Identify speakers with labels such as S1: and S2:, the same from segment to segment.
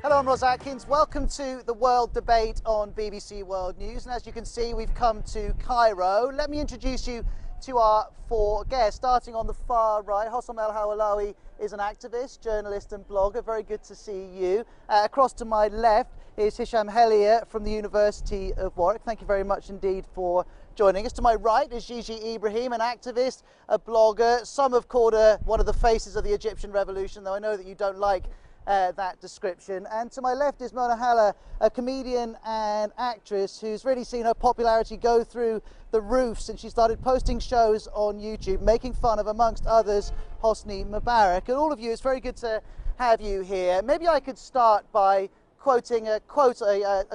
S1: Hello, I'm Ros Atkins. Welcome to the World Debate on BBC World News. And as you can see, we've come to Cairo. Let me introduce you to our four guests. Starting on the far right, Husam Al-Hawalawi is an activist, journalist and blogger. Very good to see you. Across to my left is Hellyer from the University of Warwick. Thank you very much indeed for joining us. To my right is Gigi Ibrahim, an activist, a blogger. Some have called her one of the faces of the Egyptian revolution, though I know that you don't like that description. And to my left is Mona Hala, a comedian and actress who's really seen her popularity go through the roof since she started posting shows on YouTube, making fun of, amongst others, Hosni Mubarak. And all of you, it's very good to have you here. Maybe I could start by quoting a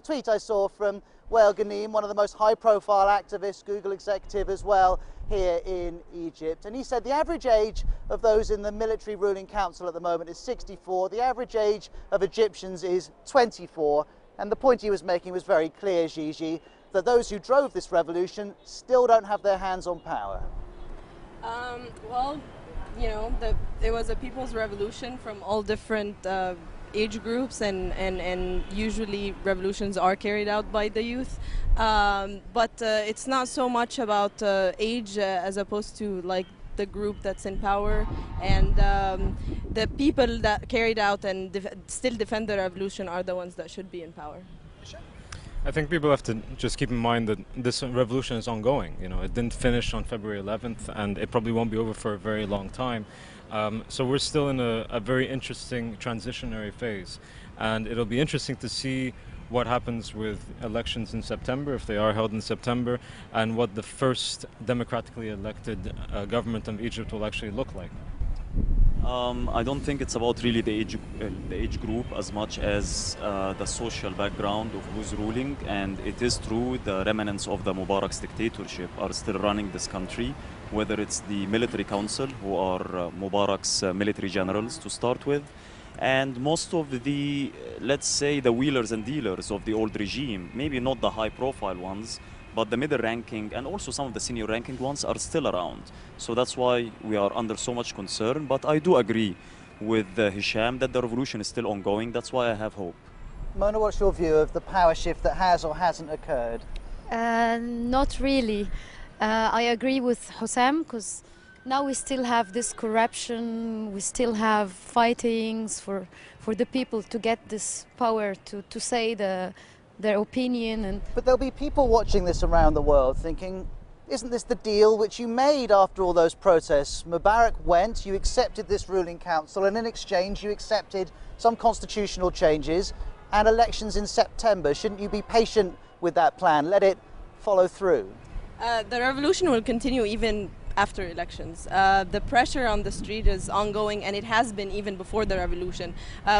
S1: tweet I saw from Wael Ghanim, one of the most high-profile activists, Google executive as well, here in Egypt. And he said the average age of those in the military ruling council at the moment is 64. The average age of Egyptians is 24. And the point he was making was very clear, Gigi, that those who drove this revolution still don't have their hands on power.
S2: Well, you know, it was a people's revolution from all different age groups, and usually revolutions are carried out by the youth, but it's not so much about age as opposed to like the group that's in power, and the people that carried out and still defend the revolution are the ones that should be in power.
S3: I think people have to just keep in mind that this revolution is ongoing. You know, it didn't finish on February 11th, and it probably won't be over for a very long time. So we're still in a very interesting transitionary phase, and it'll be interesting to see what happens with elections in September, if they are held in September, and what the first democratically elected government of Egypt will actually look like.
S4: I don't think it's about really the age group as much as the social background of who's ruling, and it is true the remnants of the Mubarak's dictatorship are still running this country, whether it's the military council, who are Mubarak's military generals to start with, and most of the, let's say, the wheelers and dealers of the old regime, maybe not the high-profile ones, but the middle ranking and also some of the senior ranking ones are still around. So that's why we are under so much concern. But I do agree with Hisham that the revolution is still ongoing. That's why I have hope.
S1: Mona, what's your view of the power shift that has or hasn't occurred?
S5: Not really. I agree with Hussam, because now we still have this corruption, we still have fightings for the people to get this power to say their opinion.
S1: But there'll be people watching this around the world thinking, isn't this the deal which you made after all those protests? Mubarak went, you accepted this ruling council, and in exchange you accepted some constitutional changes and elections in September. Shouldn't you be patient with that plan? Let it follow through?
S2: The revolution will continue even after elections. The pressure on the street is ongoing, and it has been even before the revolution.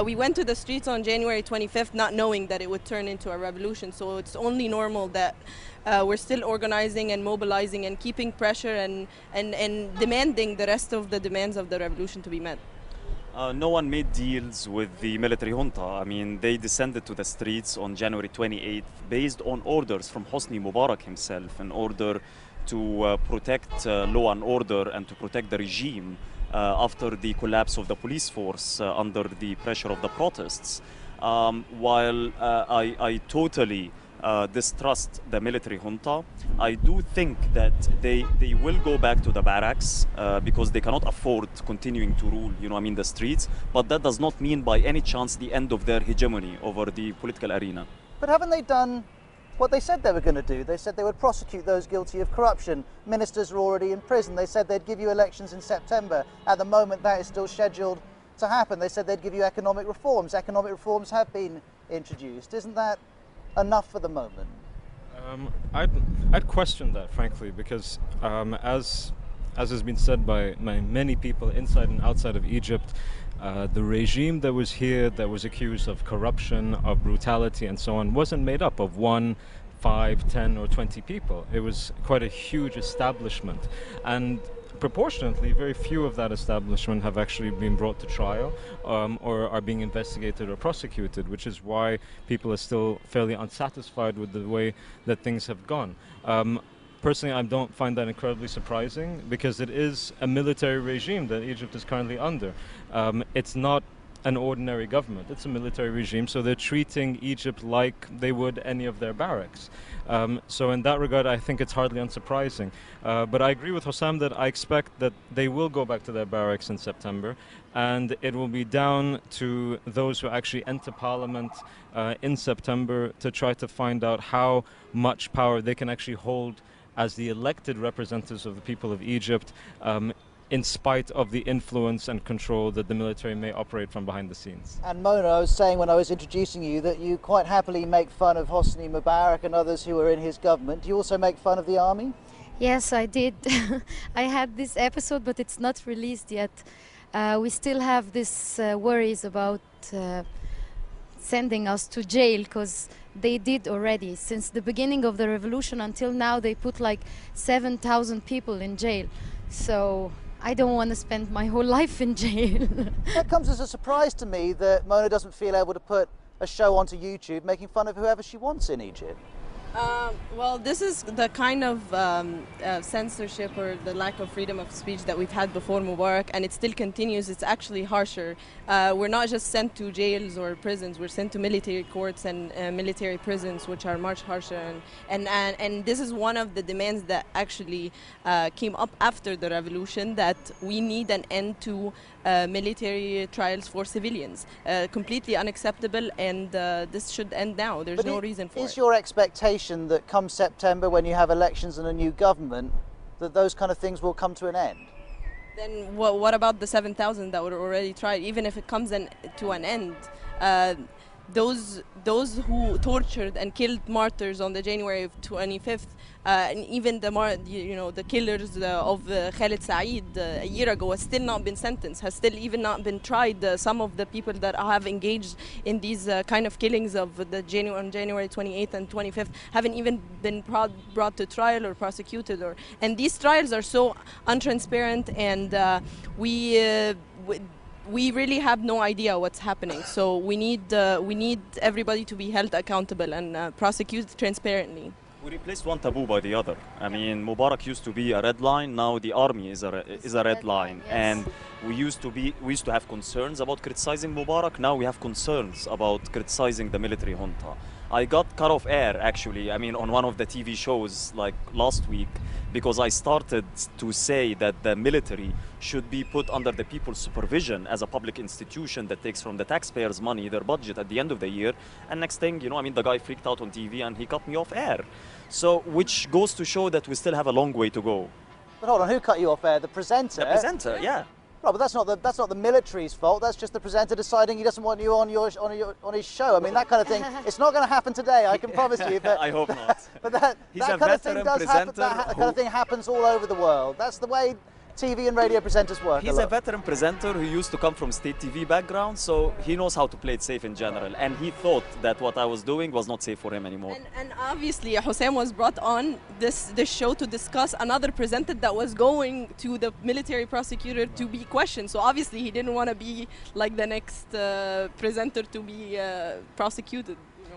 S2: We went to the streets on January 25th not knowing that it would turn into a revolution, so it's only normal that we're still organizing and mobilizing and keeping pressure and demanding the rest of the demands of the revolution to be met.
S4: No one made deals with the military junta. I mean, they descended to the streets on January 28th based on orders from Hosni Mubarak himself in order to protect law and order and to protect the regime after the collapse of the police force under the pressure of the protests. While I totally distrust the military junta, I do think that they will go back to the barracks because they cannot afford continuing to rule, you know, I mean, the streets. But that does not mean by any chance the end of their hegemony over the political arena.
S1: But haven't they done what they said they were going to do? They said they would prosecute those guilty of corruption. Ministers are already in prison. They said they'd give you elections in September. At the moment, that is still scheduled to happen. They said they'd give you economic reforms. Economic reforms have been introduced. Isn't that enough for the moment?
S3: I'd question that, frankly, because as has been said by many people inside and outside of Egypt, the regime that was here, that was accused of corruption, of brutality and so on, wasn't made up of 1, 5, 10 or 20 people. It was quite a huge establishment, and proportionately very few of that establishment have actually been brought to trial or are being investigated or prosecuted, which is why people are still fairly unsatisfied with the way that things have gone. Personally, I don't find that incredibly surprising, because it is a military regime that Egypt is currently under. It's not an ordinary government. It's a military regime, so they're treating Egypt like they would any of their barracks. So in that regard, I think it's hardly unsurprising. But I agree with Hussam that I expect that they will go back to their barracks in September, and it will be down to those who actually enter parliament in September to try to find out how much power they can actually hold as the elected representatives of the people of Egypt, in spite of the influence and control that the military may operate from behind the scenes.
S1: And Mona, I was saying when I was introducing you that you quite happily make fun of Hosni Mubarak and others who are in his government. Do you also make fun of the army?
S5: Yes, I did. I had this episode, but it's not released yet. We still have this worries about sending us to jail, because they did already. Since the beginning of the revolution until now, they put like 7,000 people in jail. So I don't want to spend my whole life in jail.
S1: That comes as a surprise to me that Mona doesn't feel able to put a show onto YouTube making fun of whoever she wants in Egypt.
S2: Well, this is the kind of censorship or the lack of freedom of speech that we've had before Mubarak, and it still continues. It's actually harsher. We're not just sent to jails or prisons, we're sent to military courts and military prisons, which are much harsher. And this is one of the demands that actually came up after the revolution, that we need an end to military trials for civilians. Completely unacceptable, and this should end now. There's no reason for it.
S1: Is your expectation that come September, when you have elections and a new government, that those kind of things will come to an end?
S2: Then what about the 7,000 that were already tried? Even if it comes to an end, those who tortured and killed martyrs on the January of 25th, and even the killers of Khalid Saeed a year ago, has still not been sentenced, has still even not been tried. Some of the people that have engaged in these kind of killings of the on January 28th and 25th haven't even been brought to trial or prosecuted. And these trials are so untransparent, and we really have no idea what's happening. So we need everybody to be held accountable and prosecuted transparently.
S4: We replaced one taboo by the other. I mean, Mubarak used to be a red line. Now the army is a red line.
S5: Yes.
S4: And we used to have concerns about criticizing Mubarak. Now we have concerns about criticizing the military junta. I got cut off air, actually, I mean, on one of the TV shows like last week, because I started to say that the military should be put under the people's supervision as a public institution that takes from the taxpayers' money, their budget at the end of the year. And next thing, the guy freaked out on TV and he cut me off air. So, which goes to show that we still have a long way to go.
S1: But hold on, who cut you off air? The presenter?
S4: The presenter, yeah.
S1: Well, but that's not the military's fault. That's just the presenter deciding he doesn't want you on his show. I mean, that kind of thing. It's not going to happen today, I can promise you. But
S4: I hope not.
S1: But that kind of thing does happen. That kind of thing happens all over the world. That's the way TV and radio presenters work.
S4: He's a veteran presenter who used to come from state TV background, so he knows how to play it safe in general. And he thought that what I was doing was not safe for him anymore.
S2: And obviously, Hussam was brought on this show to discuss another presenter that was going to the military prosecutor to be questioned. So obviously, he didn't want to be like the next presenter to be prosecuted.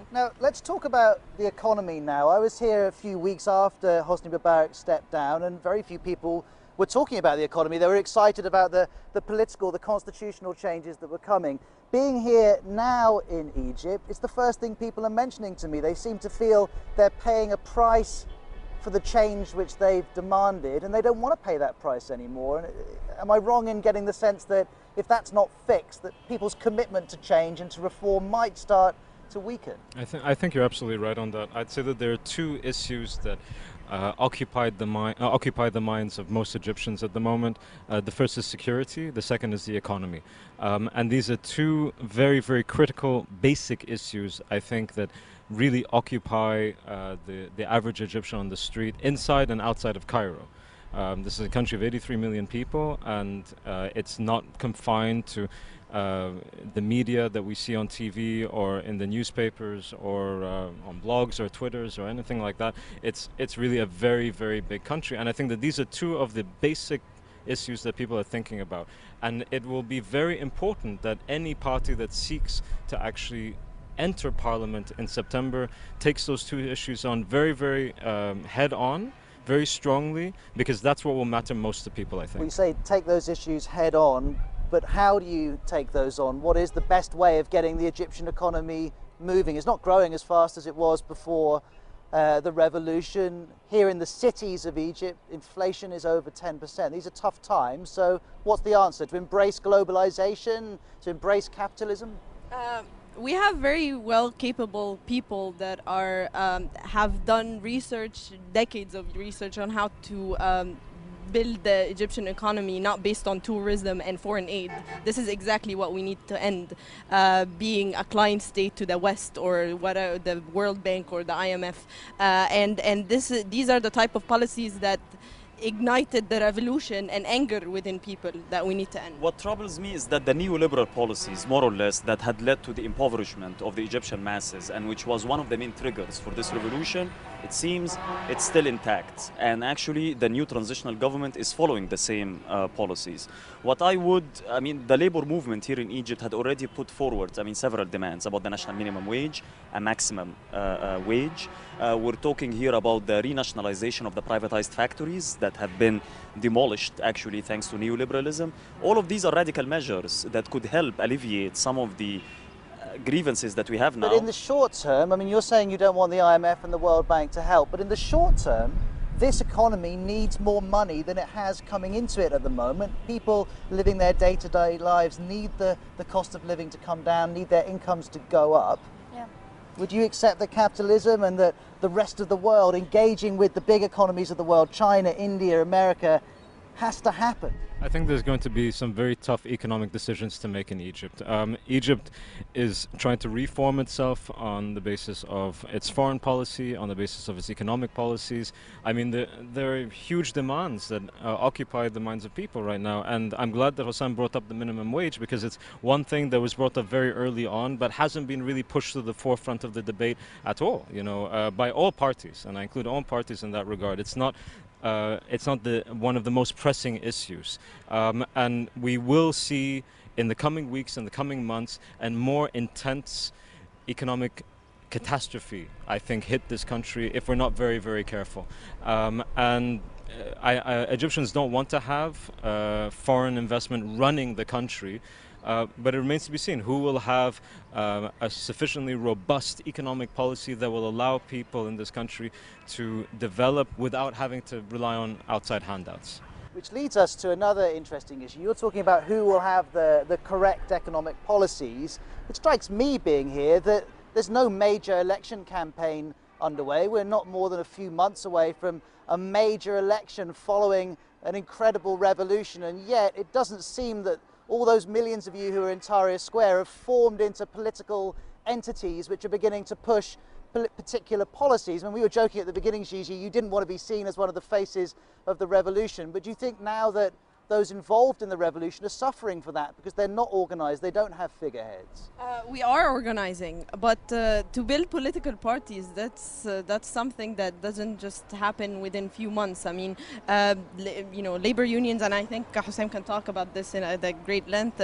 S1: Now, let's talk about the economy now. I was here a few weeks after Hosni Mubarak stepped down, and very few people were talking about the economy. They were excited about the political, the constitutional changes that were coming. Being here now in Egypt, it's the first thing people are mentioning to me. They seem to feel they're paying a price for the change which they've demanded, and they don't want to pay that price anymore. And am I wrong in getting the sense that if that's not fixed, that people's commitment to change and to reform might start to weaken?
S3: I think you're absolutely right on that. I'd say that there are two issues that occupy the minds of most Egyptians at the moment. The first is security, the second is the economy. And these are two very, very critical, basic issues, I think, that really occupy the average Egyptian on the street, inside and outside of Cairo. This is a country of 83 million people, and it's not confined to the media that we see on TV or in the newspapers or on blogs or Twitters or anything like that. It's really a very, very big country, and I think that these are two of the basic issues that people are thinking about. And it will be very important that any party that seeks to actually enter parliament in September takes those two issues on very, very head on, very strongly, because that's what will matter most to people, I think.
S1: When you say take those issues head on, but how do you take those on? What is the best way of getting the Egyptian economy moving? It's not growing as fast as it was before the revolution. Here in the cities of Egypt, inflation is over 10%. These are tough times. So what's the answer? To embrace globalization, to embrace capitalism?
S2: We have very well capable people that are have done research, decades of research on how to build the Egyptian economy not based on tourism and foreign aid. This is exactly what we need to end, being a client state to the West or whatever, the World Bank or the IMF. These are the type of policies that ignited the revolution and anger within people that we need to end.
S4: What troubles me is that the neoliberal policies, more or less, that had led to the impoverishment of the Egyptian masses and which was one of the main triggers for this revolution, it seems it's still intact. And actually, the new transitional government is following the same policies. The labor movement here in Egypt had already put forward, several demands about the national minimum wage, a maximum wage. We're talking here about the renationalization of the privatized factories that have been demolished, actually, thanks to neoliberalism. All of these are radical measures that could help alleviate some of the grievances that we have now.
S1: But in the short term, you're saying you don't want the IMF and the World Bank to help, but in the short term, this economy needs more money than it has coming into it at the moment. People living their day-to-day lives need the cost of living to come down, need their incomes to go up.
S5: Yeah.
S1: Would you accept that capitalism and that the rest of the world engaging with the big economies of the world, China, India, America, has to happen?
S3: I think there's going to be some very tough economic decisions to make in Egypt. Egypt is trying to reform itself on the basis of its foreign policy, on the basis of its economic policies. There are huge demands that occupy the minds of people right now, and I'm glad that Hosam brought up the minimum wage, because it's one thing that was brought up very early on but hasn't been really pushed to the forefront of the debate at all, by all parties, and I include all parties in that regard. It's not one of the most pressing issues, and we will see in the coming weeks and the coming months and more intense economic catastrophe, I think, hit this country if we're not very, very careful. Egyptians don't want to have foreign investment running the country. But it remains to be seen who will have a sufficiently robust economic policy that will allow people in this country to develop without having to rely on outside handouts.
S1: Which leads us to another interesting issue. You're talking about who will have the correct economic policies. It strikes me, being here, that there's no major election campaign underway. We're not more than a few months away from a major election following an incredible revolution, and yet it doesn't seem that all those millions of you who are in Tahrir Square have formed into political entities which are beginning to push particular policies. We were joking at the beginning, Gigi, you didn't want to be seen as one of the faces of the revolution, but do you think now that those involved in the revolution are suffering for that because they're not organized, they don't have figureheads?
S2: We are organizing, but to build political parties, that's something that doesn't just happen within few months. Labor unions, and I think Hussein can talk about this at great length.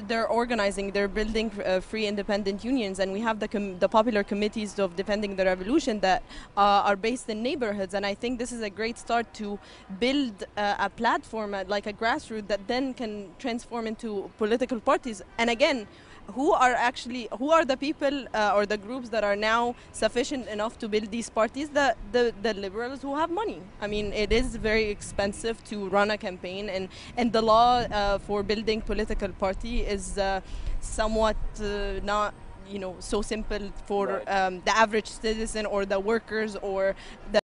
S2: They're organizing, they're building free independent unions, and we have the popular committees of defending the revolution that are based in neighborhoods. And I think this is a great start to build a platform like a grassroots that then can transform into political parties. And again, who are the people or the groups that are now sufficient enough to build these parties? The liberals who have money. It is very expensive to run a campaign, and the law for building political party is somewhat not so simple for the average citizen or the workers or the